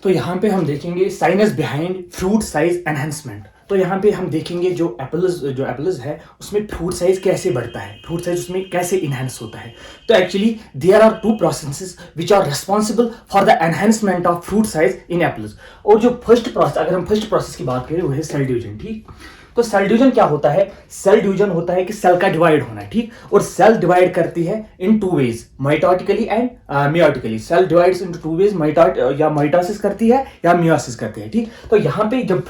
तो यहाँ पे हम देखेंगे science behind fruit size enhancement. तो यहाँ पे हम देखेंगे जो एप्पल्स है उसमें फ्रूट साइज कैसे बढ़ता है, फ्रूट साइज उसमें कैसे इनहेंस होता है। तो actually there are two processes which are responsible for the enhancement of fruit size in apples. और जो फर्स्ट प्रोसेस, अगर हम फर्स्ट प्रोसेस की बात करें वो है सेल डिवीजन। ठीक, तो सेल डिवीजन क्या होता है? सेल डिवीजन होता है कि सेल का डिवाइड होना। ठीक, और सेल डिवाइड करती है in two ways, mitotically and meiotically. Cell divides into two ways, या माइटोसिस करती है या मियोसिस करती है। ठीक, तो यहाँ पे जब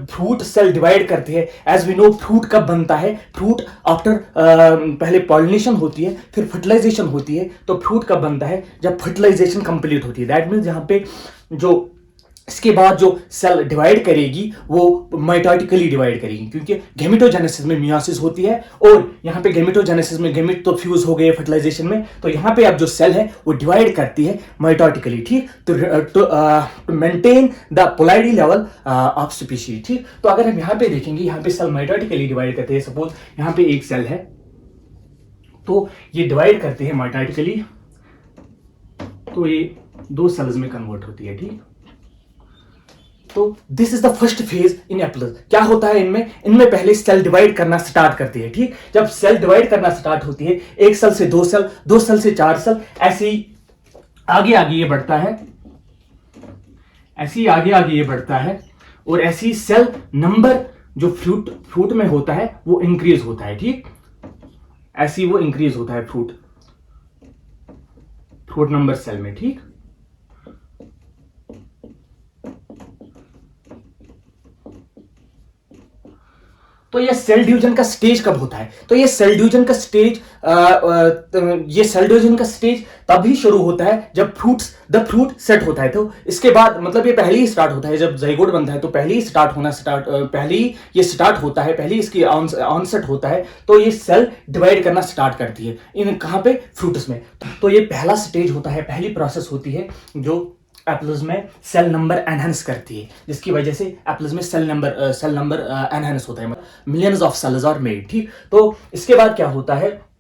फ्रूट सेल डिवाइड करती है, एज वी नो फ्रूट कब बनता है? फ्रूट आफ्टर पहले पॉलिनेशन होती है, फिर फर्टिलाइजेशन होती है। तो फ्रूट कब बनता है? जब फर्टिलाइजेशन कंप्लीट होती है। दैट मीन्स यहाँ पे जो इसके बाद जो सेल डिवाइड करेगी वो माइटोटिकली डिवाइड करेगी, क्योंकि गेमेटोजेनेसिस में मियोसिस होती है, और यहाँ पे गेमेटोजेनेसिस में गेमेट तो फ्यूज हो गए फर्टिलाइजेशन में, तो यहाँ पे अब जो सेल है वो डिवाइड करती है माइटोटिकली। ठीक, तो maintain the polarity level of species. ठीक, तो अगर हम यहाँ पे देखेंगे, यहाँ पे सेल माइटोटिकली डिवाइड करते हैं। सपोज यहाँ पे एक सेल है तो ये डिवाइड करते हैं माइटोटिकली, तो ये दो सेल्स में कन्वर्ट होती है। ठीक, तो this is the first phase in apples. क्या होता है इनमें पहले सेल डिवाइड करना स्टार्ट करती है। ठीक, जब सेल डिवाइड करना स्टार्ट होती है, एक सेल से दो सेल, दो सेल से चार सेल, ऐसे ही आगे आगे ये बढ़ता है, ऐसे ही आगे आगे ये बढ़ता है, और ऐसे ही सेल नंबर जो फ्रूट में होता है वो इंक्रीज होता है। ठीक, ऐसे ही वो इंक्रीज होता है फ्रूट नंबर सेल में। ठीक, तो ये सेल डिवीजन का स्टेज कब होता है? तो ये सेल डिवीजन का स्टेज तभी शुरू होता है जब द फ्रूट सेट होता है। तो इसके बाद मतलब ये पहले ही स्टार्ट होता है, जब जाइगोट बनता है तो पहले ही ये स्टार्ट होता है, पहले ही इसकी ऑनसेट होता है। तो ये सेल डिवाइड करना स्टार्ट करती है इन कहां पे? फ्रूट्स में। तो ये पहला स्टेज होता है, पहली प्रोसेस होती है जो एप्पल्स में सेल नंबर एनहेंस करती है, जिसकी वजह से एप्पल्स में सेल नंबर एनहेंस होता है, millions of cells are made. ठीक, तो इसके बाद क्या होता है?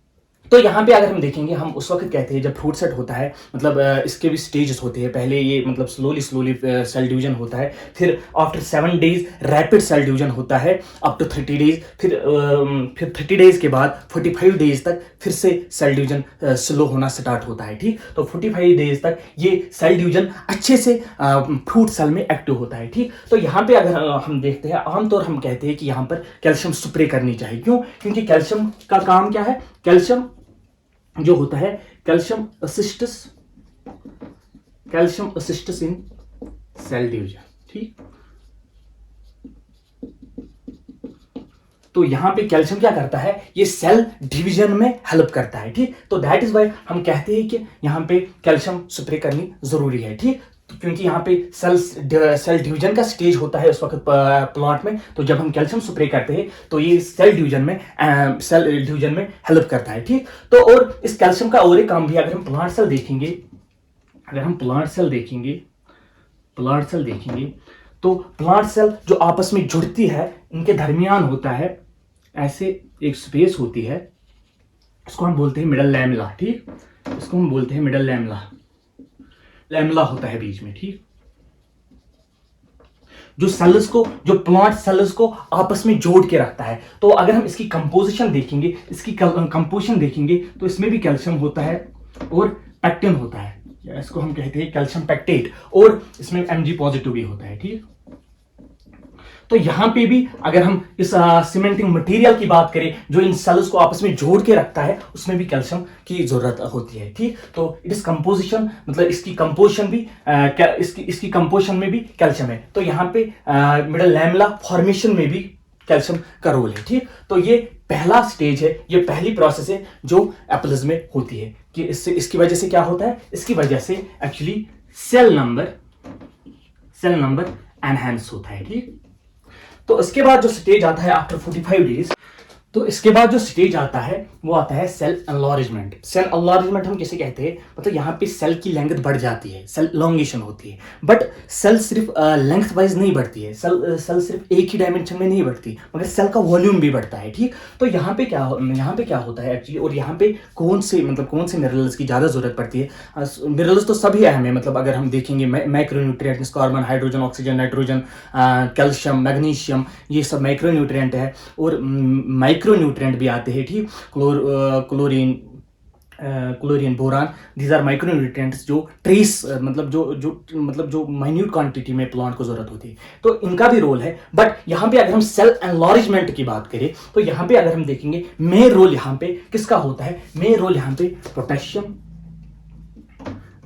तो यहाँ पे अगर हम देखेंगे, हम उस वक्त कहते हैं जब फ्रूट सेट होता है, मतलब इसके भी स्टेजेस होते हैं। पहले ये मतलब स्लोली सेल डिवीजन होता है, फिर after 7 days rapid cell division होता है अप टू 30 डेज, फिर 30 डेज के बाद 45 डेज तक फिर से सेल डिवीजन स्लो होना स्टार्ट होता है। ठीक, तो 45 डेज तक ये सेल डिवीजन अच्छे से फ्रूट सेल में एक्टिव होता है। ठीक, तो यहाँ पे अगर हम देखते हैं, आमतौर हम कहते हैं कि यहाँ पर कैल्शियम स्प्रे करनी चाहिए। क्यों? क्योंकि कैल्शियम का काम क्या है? कैल्शियम जो होता है, कैल्शियम असिस्ट्स इन सेल डिवीजन। ठीक, तो यहां पे कैल्शियम क्या करता है? ये सेल डिवीजन में हेल्प करता है। ठीक, तो दैट इज वाई हम कहते हैं कि यहां पे कैल्शियम स्प्रे करनी जरूरी है। ठीक, क्योंकि यहाँ पे सेल डिवीजन का स्टेज होता है उस वक्त प्लांट में, तो जब हम कैल्शियम स्प्रे करते हैं तो ये सेल डिवीजन में हेल्प करता है। ठीक, तो और इस कैल्शियम का और एक काम भी, अगर हम प्लांट सेल देखेंगे तो प्लांट सेल जो आपस में जुड़ती है, इनके दरमियान होता है ऐसे एक स्पेस होती है, इसको हम बोलते हैं मिडल लैमेला। ठीक, इसको हम बोलते हैं मिडल लैमेला होता है बीच में। ठीक, जो प्लांट सेल्स को आपस में जोड़ के रखता है। तो अगर हम इसकी कंपोजिशन देखेंगे तो इसमें भी कैल्शियम होता है और पेक्टिन होता है, इसको हम कहते हैं कैल्शियम पेक्टेट, और इसमें Mg पॉजिटिव भी होता है। ठीक, तो यहां पे भी अगर हम इस सीमेंटिंग मटेरियल की बात करें जो इन सेल्स को आपस में जोड़ के रखता है, उसमें भी कैल्शियम की जरूरत होती है। ठीक, तो इट इज कंपोजिशन, मतलब इसकी कंपोजिशन में भी कैल्शियम है। तो यहाँ पे मिडल लैमेला फॉर्मेशन में भी कैल्शियम का रोल है। ठीक, तो ये पहला स्टेज है, ये पहली प्रोसेस है जो एप्पल्स में होती है कि इसकी वजह से क्या होता है? इसकी वजह से एक्चुअली सेल नंबर एनहांस होता है। ठीक, तो इसके बाद जो स्टेज आता है आफ्टर 45 डेज, तो इसके बाद जो स्टेज आता है वो आता है सेल एनलार्जमेंट। सेल एनलार्जमेंट हम किसे कहते हैं, मतलब यहाँ पे सेल की लेंथ बढ़ जाती है, सेल लॉन्गेशन होती है। बट सेल सिर्फ लेंथ वाइज नहीं बढ़ती है, सेल सिर्फ एक ही डायमेंशन में नहीं बढ़ती, मगर सेल का वॉल्यूम भी बढ़ता है। ठीक, तो यहाँ पे क्या होता है एक्चुअली, और यहाँ पे कौन से मिनरल्स की ज़्यादा जरूरत पड़ती है। मिनरल्स तो सभी अहम है, मतलब अगर हम देखेंगे micronutrients, carbon, hydrogen, oxygen, nitrogen, calcium, magnesium, ये सब माइक्रोन्यूट्रिएंट है। और माइक्रोन्यूट्रिएंट भी आते हैं, ठीक, chlorine, boron, these are micronutrients जो ट्रेस जो माइन्यूट क्वांटिटी में प्लांट को जरूरत होती है, तो इनका भी रोल है। बट यहाँ पे अगर हम सेल एनलार्जमेंट की बात करें तो यहाँ पे अगर हम देखेंगे मेन रोल यहाँ पे किसका होता है, मेन रोल यहाँ पे पोटेशियम,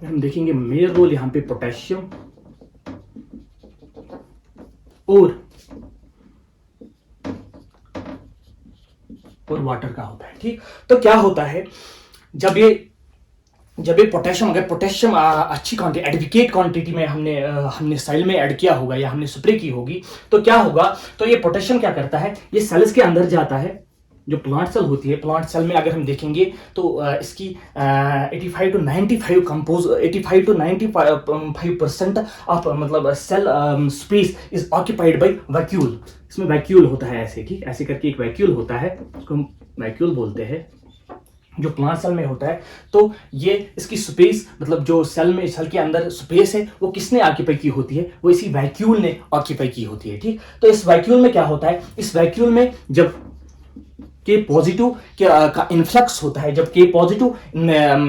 हम देखेंगे मेन रोल यहाँ पे पोटेशियम और वाटर का होता है। ठीक, तो क्या होता है जब ये पोटेशियम, अगर पोटेशियम अच्छी क्वांटिटी, एडिक्वेट क्वांटिटी में हमने सेल में ऐड किया होगा या हमने स्प्रे की होगी, तो क्या होगा, तो ये पोटेशियम क्या करता है, ये सेल्स के अंदर जाता है। जो प्लांट सेल होती है, प्लांट सेल में अगर हम देखेंगे तो इसकी 85 to 95% ऑफ मतलब cell space is occupied by vacuole. इसमें वैक्यूल होता है ऐसे, ठीक, ऐसे करके एक वैक्यूल होता है, उसको हम वैक्यूल बोलते हैं, जो प्लांट सेल में होता है। तो ये इसकी स्पेस, मतलब जो सेल के अंदर स्पेस है, वो किसने ऑक्यूपाई की होती है, वो इसी वैक्यूल ने ऑक्यूपाई की होती है। ठीक, तो इस वैक्यूल में क्या होता है, इस वैक्यूल में जब के पॉजिटिव का इन्फ्लक्स होता है, जब के पॉजिटिव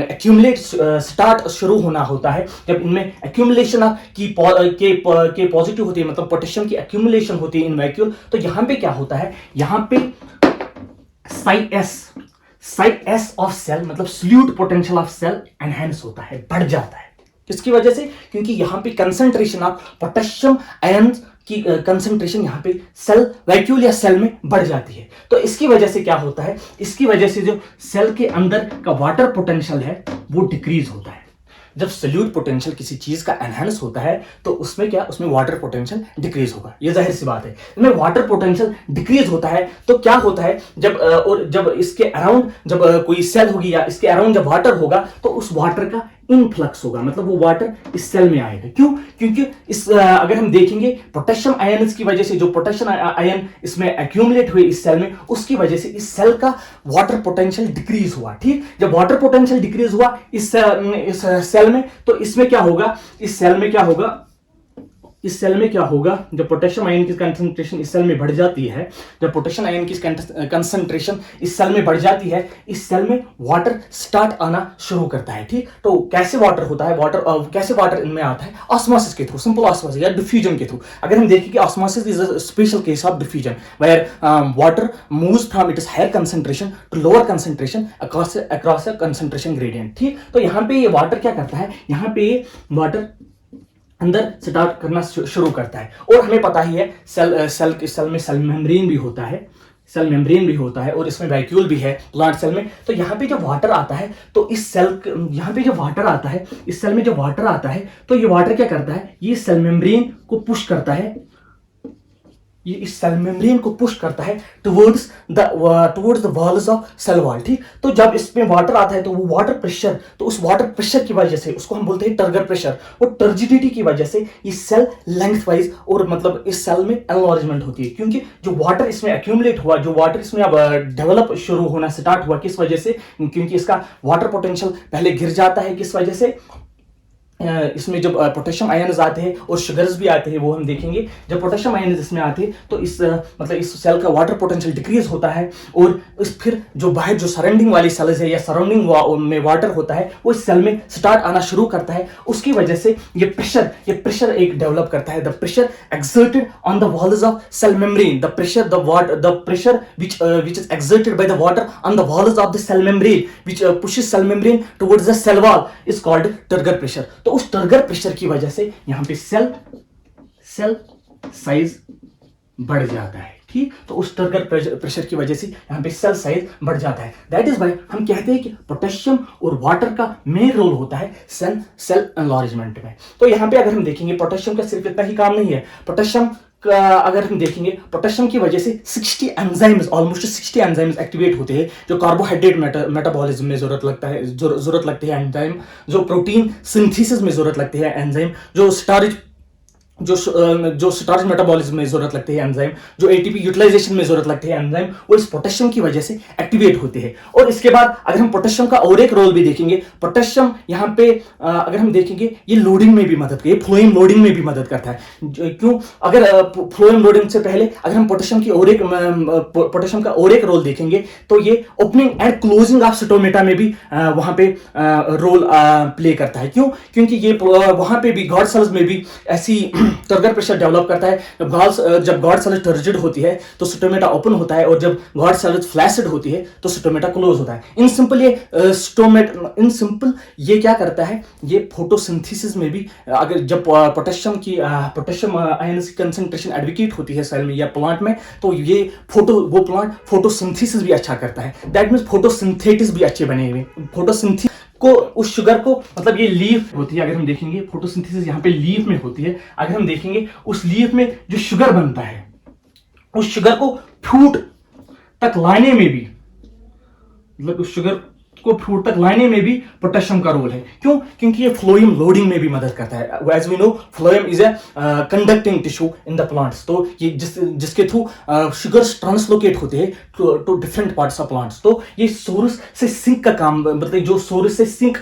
एक्यूमुलेट स्टार्ट शुरू होना होता है, जब इनमें एक्यूमुलेशन के पॉजिटिव होती है, मतलब पोटेशियम की एक्यूमुलेशन होती है इन वैक्यूल, तो यहां पे क्या होता है, यहां पे साई एस ऑफ सेल, मतलब solute potential of cell enhance होता है, बढ़ जाता है। किसकी वजह से, क्योंकि यहां पे कंसंट्रेशन ऑफ पोटेशियम आयन की कंसंट्रेशन यहाँ पे सेल वैक्यूल या सेल में बढ़ जाती है। तो इसकी वजह से क्या होता है, इसकी वजह से जो सेल के अंदर का वाटर पोटेंशियल है वो डिक्रीज होता है। जब सॉल्यूट पोटेंशियल किसी चीज का एनहांस होता है तो उसमें वाटर पोटेंशियल डिक्रीज होगा, ये जाहिर सी बात है। इसमें वाटर पोटेंशियल डिक्रीज होता है तो क्या होता है, जब इसके अराउंड जब कोई सेल होगी या इसके अराउंड जब वाटर होगा तो उस वाटर का इनफ्लक्स होगा, मतलब वो वाटर इस सेल में आएगा। क्यों, क्योंकि अगर हम देखेंगे पोटेशियम आयन की वजह से, जो पोटेशियम आयन इसमें एक्यूमुलेट हुए इस सेल में, उसकी वजह से इस सेल का वाटर पोटेंशियल डिक्रीज हुआ। ठीक, जब वाटर पोटेंशियल डिक्रीज हुआ इस सेल में, तो इसमें क्या होगा, इस सेल में क्या होगा, जब पोटेशियम आयन की कंसंट्रेशन इस सेल में बढ़ जाती है, जब पोटेशियम आयन की कंसंट्रेशन इस सेल में बढ़ जाती है, इस सेल में वाटर स्टार्ट आना शुरू करता है। ठीक, तो कैसे वाटर होता है, कैसे वाटर इनमें आता है, ऑस्मोसिस के थ्रू, सिंपल ऑस्मोसिस या डिफ्यूजन के थ्रू। अगर हम देखें कि osmosis is a special case of diffusion where water moves from its higher concentration to lower concentration across a concentration gradient. ठीक, तो यहाँ पे ये वाटर क्या करता है, यहाँ पे वाटर अंदर स्टार्ट करना शुरू करता है। और हमें पता ही है सेल में सेल मेम्ब्रेन भी होता है, और इसमें वैक्यूल भी है प्लांट सेल में। तो यहाँ पे जब वाटर आता है तो इस सेल में जब वाटर आता है तो ये वाटर क्या करता है, ये सेल मेम्ब्रेन को पुश करता है, ये इस सेल मेम्ब्रेन को पुश करता है towards the walls of cell wall. ठीक, तो जब इसमें वाटर आता है तो वो वाटर प्रेशर, तो उस वाटर प्रेशर की वजह से, उसको हम बोलते हैं टर्गर प्रेशर, वो टर्जिडिटी की वजह से ये सेल लेंथ वाइज और मतलब इस सेल में एनलार्जमेंट होती है। क्योंकि जो वाटर इसमें एक्यूमुलेट हुआ, जो वाटर इसमें अब डेवलप शुरू होना स्टार्ट हुआ, किस वजह से, क्योंकि इसका वाटर पोटेंशियल पहले गिर जाता है। किस वजह से, इसमें जब पोटेशियम आयन्स आते हैं और शुगर्स भी आते हैं, वो हम देखेंगे। जब पोटेशियम आयन्स इसमें आते हैं तो इस सेल का वाटर पोटेंशियल डिक्रीज होता है, और फिर जो बाहर जो सराउंडिंग वाली सेल्स है या सराउंडिंग में वाटर होता है वो इस सेल में स्टार्ट आना शुरू करता है। उसकी वजह से ये प्रेशर एक डेवलप करता है, the pressure exerted on the walls of cell membrane, the pressure which is exerted by the water on the walls of the cell membrane, which pushes cell membrane towards the cell wall, is called turgor pressure। तो उस turgor pressure की वजह से यहां पे cell size बढ़ जाता है। ठीक, तो उस टर्गर प्रेशर की वजह से यहां पे सेल साइज बढ़ जाता है। दैट इज व्हाई हम कहते हैं कि पोटेशियम और वाटर का मेन रोल होता है सेल एनलार्जमेंट में। तो यहां पे अगर हम देखेंगे पोटेशियम का सिर्फ इतना ही काम नहीं है, पोटेशियम अगर हम देखेंगे पोटेशियम की वजह से 60 एंजाइम्स, ऑलमोस्ट 60 एंजाइम्स एक्टिवेट होते हैं, जो कार्बोहाइड्रेट मेटाबॉलिज्म में जरूरत लगती है एंजाइम, जो प्रोटीन सिंथेसिस में जरूरत लगती है एंजाइम, जो स्टार्च मेटाबॉलिज्म में जरूरत लगती है एंजाइम, जो एटीपी यूटिलाइजेशन में जरूरत लगती है एंजाइम, वो इस पोटेशियम की वजह से एक्टिवेट होते हैं। और इसके बाद अगर हम पोटेशियम का और एक रोल भी देखेंगे, पोटेशियम यहाँ पे अगर हम देखेंगे ये लोडिंग में भी मदद करता है, फ्लोएम लोडिंग में भी मदद करता है। क्यों? अगर फ्लोएम लोडिंग से पहले अगर हम पोटेशियम का और एक रोल देखेंगे तो ये opening and closing of stomata में भी वहां पे रोल प्ले करता है। क्यों? क्योंकि ये वहां पे भी गॉड सेल्स में भी ऐसी टर्गर प्रेशर डेवलप करता है। जब गॉड सेल टर्जिड होती है तो स्टोमेटा ओपन होता है, और जब गॉड सेल फ्लैसिड होती है तो स्टोमेटा क्लोज होता है। इन सिंपल ये क्या करता है, ये फोटोसिंथेसिस में भी अगर जब पोटेशियम आयंस की कंसंट्रेशन एडवोकेट होती है सेल में या प्लांट में, तो ये प्लांट फोटोसिंथेसिस भी अच्छा करता है। दैट मींस फोटोसिंथेटिस भी अच्छे बने हुए। फोटोसिंथेसिस को उस शुगर को, मतलब ये लीफ होती है, अगर हम देखेंगे फोटोसिंथेसिस यहाँ पे लीफ में होती है। अगर हम देखेंगे उस लीफ में जो शुगर बनता है, उस शुगर को फ्रूट तक लाने में भी, मतलब उस शुगर को फ्रूट तक लाने में भी पोटेशियम का रोल है। क्यों? क्योंकि ये फ्लोएम लोडिंग में भी मदद करता है। As we know phloem is a conducting tissue in the plants. तो ये जिसके थ्रू शुगर्स ट्रांसलोकेट होते हैं to different parts of plants. तो ये सोर्स से सिंक का काम, मतलब जो सोर्स से सिंक,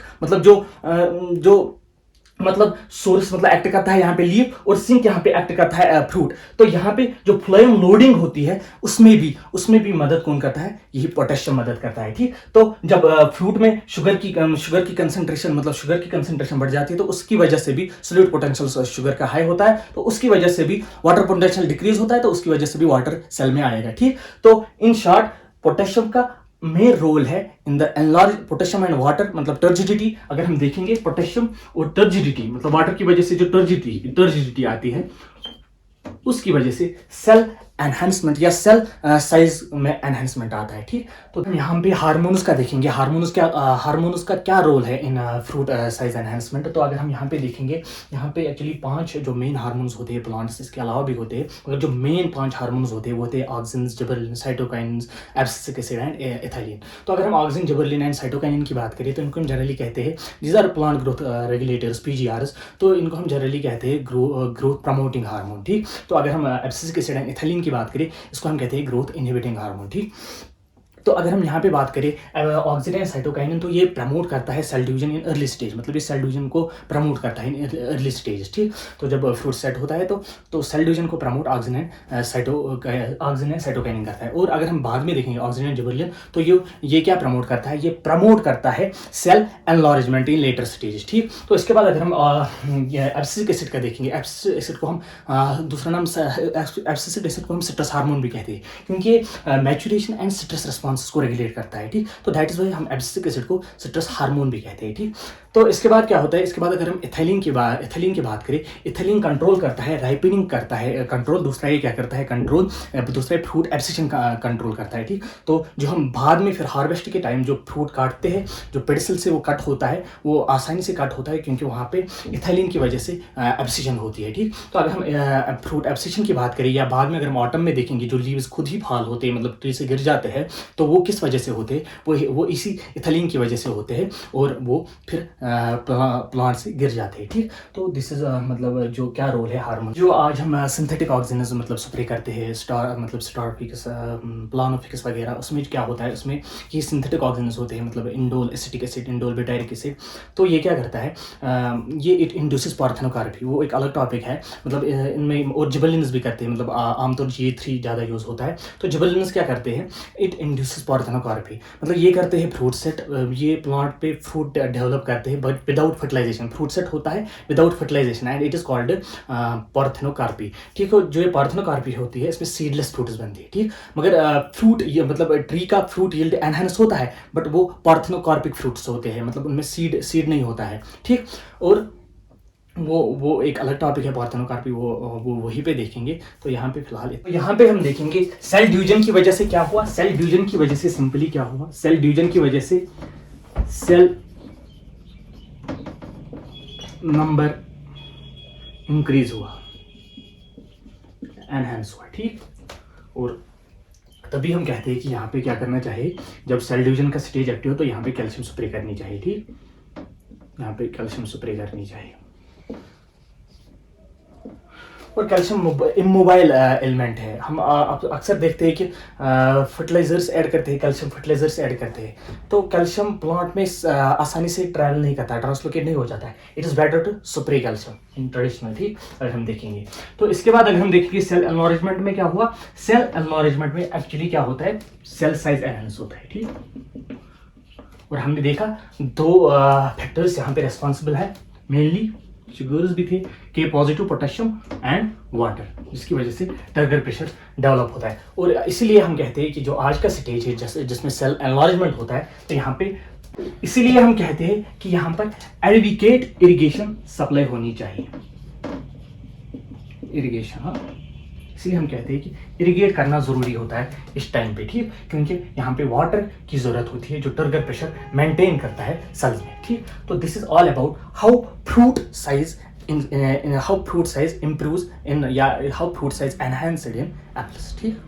मतलब सोर्स मतलब एक्ट करता है यहाँ पे लीफ, और सिंक यहाँ पे एक्ट करता है फ्रूट। तो यहाँ पे जो फ्लोएम लोडिंग होती है उसमें भी मदद कौन करता है? यही पोटेशियम मदद करता है। ठीक, तो जब फ्रूट में शुगर की कंसंट्रेशन बढ़ जाती है तो उसकी वजह से भी सोल्यूट पोटेंशियल शुगर का हाई होता है, तो उसकी वजह से भी वाटर पोटेंशियल डिक्रीज होता है, तो उसकी वजह से भी वाटर सेल में आएगा। ठीक, तो इन शॉर्ट पोटेशियम का मेन रोल है in the enlarge potassium and water, मतलब टर्जिडिटी। अगर हम देखेंगे पोटेशियम और टर्जिडिटी, मतलब वाटर की वजह से जो टर्जिडिटी आती है, उसकी वजह से सेल एनहांसमेंट या सेल साइज में एनहांसमेंट आता है। ठीक, तो हम यहाँ पे हार्मोन्स का देखेंगे। हार्मोन्स का क्या रोल है इन फ्रूट साइज एनहांसमेंट। तो अगर हम यहाँ पे देखेंगे, यहाँ पे एक्चुअली 5 जो मेन हार्मोन्स होते हैं प्लांट्स, इसके अलावा भी होते हैं, मगर जो मेन 5 हार्मोन्स होते हैं वो होते हैं auxin, gibberellin, cytokinin, abscisic acid and ethylene. तो अगर हम ऑक्सिन, जिबरेलिन एंड साइटोकाइनिन की बात करें तो इनको हम जनरली कहते हैं these are plant growth regulators, PGRs। तो इनको हम जनरली कहते हैं ग्रोथ प्रमोटिंग हार्मोन। ठीक, तो अगर हम एब्सिसिक एसिड एंड एथिलीन की बात करें, इसको हम कहते हैं ग्रोथ इनहिबिटिंग हार्मोन। ठीक, तो अगर हम यहाँ पे बात करें ऑक्सिन एंड साइटोकाइनिन, तो ये प्रमोट करता है cell division in early stage, मतलब ये सेल डिवीजन को प्रमोट करता है इन अर्ली स्टेज। ठीक, तो जब फ्रूट सेट होता है तो सेल डिवीजन को प्रमोट ऑक्सिन एंड साइटोकाइनिन करता है। और अगर हम बाद में देखेंगे ऑक्सिन एंड जिबरेलिन, तो ये क्या प्रमोट करता है? ये प्रमोट करता है सेल एनलार्जमेंट इन लेटर स्टेज। ठीक, तो इसके बाद अगर हम एब्सिसिक एसिड का देखेंगे, एब्सिसिक एसिड को हम दूसरा नाम एब्सिसिक एसिड को हम सिट्रस हार्मोन भी कहते हैं, क्योंकि मैच्योरेशन एंड सिट्रस रिस्पॉन्स को रेगुलेट करता है। ठीक, तो दैट इज वाई हम एब्सिसिक एसिड को सिट्रस हार्मोन भी कहते हैं। ठीक, तो इसके बाद क्या होता है? इसके बाद अगर हम एथिलीन की बात करें, एथिलीन कंट्रोल करता है, राइपनिंग करता है कंट्रोल। दूसरा ये क्या करता है? कंट्रोल। दूसरा फ्रूट एब्सिशन का कंट्रोल करता है। ठीक, तो जो हम बाद में फिर हार्वेस्ट के टाइम जो फ्रूट काटते हैं, जो पेडिसल से वो कट होता है, वो आसानी से कट होता है क्योंकि वहाँ पे एथिलीन की वजह से एब्सिशन होती है। ठीक, तो अगर हम फ्रूट एब्सिशन की बात करें, या बाद में अगर हम ऑटम में देखेंगे जो लीव्स खुद ही फाल होते हैं, मतलब ट्री से गिर जाते हैं, तो वो किस वजह से होते हैं? वो इसी एथिलीन की वजह से होते हैं, और वो फिर प्लांट से गिर जाते हैं। ठीक, तो दिस इज मतलब जो क्या रोल है हार्मोन। जो आज हम सिंथेटिक ऑक्सीजन मतलब स्प्रे करते हैं, स्टारफिक्स, प्लानोफिक्स वगैरह, उसमें क्या होता है? उसमें ये सिंथेटिक ऑक्सीजन होते हैं, मतलब indole acetic acid, indole butyric acid. तो ये क्या करता है? ये इट इंड्यूसेस पार्थेनोकार्पी, वो एक अलग टॉपिक है। मतलब इनमें और जिबरेलिन्स भी करते हैं, मतलब आमतौर G3 ज़्यादा यूज़ होता है। तो जिबरेलिन्स क्या करते हैं? इट इंड्यूसेस पार्थेनोकार्पी, मतलब ये करते हैं फ्रूट सेट, ये प्लांट पे फ्रूट डेवलप करते हैं but without fertilisation. Fruit set होता है without fertilisation and it is called parthenocarpy. ठीक, जो ये पार्थेनोकार्पी होती है इसमें सीडलेस फ्रूट्स बनती है। ठीक, मगर फ्रूट ये मतलब ट्री का फ्रूट यील्ड एनहांस होता है, बट वो पार्थेनोकार्पिक फ्रूट्स होते हैं, मतलब उनमें सीड नहीं होता है। ठीक, और वो एक अलग टॉपिक है पार्थेनोकार्पी, वो वहीं पे देखेंगे। तो यहाँ पे फिलहाल तो यहाँ पे हम देखेंगे सेल डिवीजन की वजह से क्या हुआ। सेल डिवीजन की वजह से सिंपली क्या हुआ? सेल डिवीजन की वजह से सेल नंबर इंक्रीज हुआ, एनहेंस हुआ, ठीक। और तभी हम कहते हैं कि यहाँ पे क्या करना चाहिए, जब सेल डिवीजन का स्टेज एक्टिव हो तो यहाँ पे कैल्शियम स्प्रे करनी चाहिए, ठीक। यहाँ पे कैल्शियम स्प्रे करनी चाहिए। और कैल्शियम इमोबाइल एलिमेंट है। हम अक्सर देखते हैं कि फर्टिलाइजर्स ऐड करते हैं, कैल्शियम फर्टिलाइजर्स ऐड करते हैं, तो कैल्शियम प्लांट में आसानी से ट्रैवल नहीं करता है, ट्रांसलोकेट नहीं हो जाता है। It is better to spray calcium in traditional, ठीक। अगर हम देखेंगे तो इसके बाद अगर हम देखेंगे सेल एनलार्जमेंट में क्या हुआ, सेल एनलार्जमेंट में एक्चुअली क्या होता है, सेल साइज एनहांस होता है, ठीक। और हमने देखा दो फैक्टर्स यहाँ पे रेस्पॉन्सिबल है मेनली, शुगर्स भी थे, के पॉजिटिव, पोटेशियम एंड वाटर, जिसकी वजह से टर्गर प्रेशर डेवलप होता है। और इसीलिए हम कहते हैं कि जो आज का स्टेज है जिसमें सेल एनलार्जमेंट होता है, तो यहाँ पे इसीलिए हम कहते हैं कि यहाँ पर एडिक्वेट इरिगेशन सप्लाई होनी चाहिए, इरिगेशन, हाँ। इसलिए हम कहते हैं कि इरिगेट करना जरूरी होता है इस टाइम पे, ठीक, क्योंकि यहाँ पे वाटर की जरूरत होती है जो टर्गर प्रेशर मेंटेन करता है सेल्स में, ठीक। तो this is all about how fruit size improves in या how fruit size enhanced in apples, ठीक।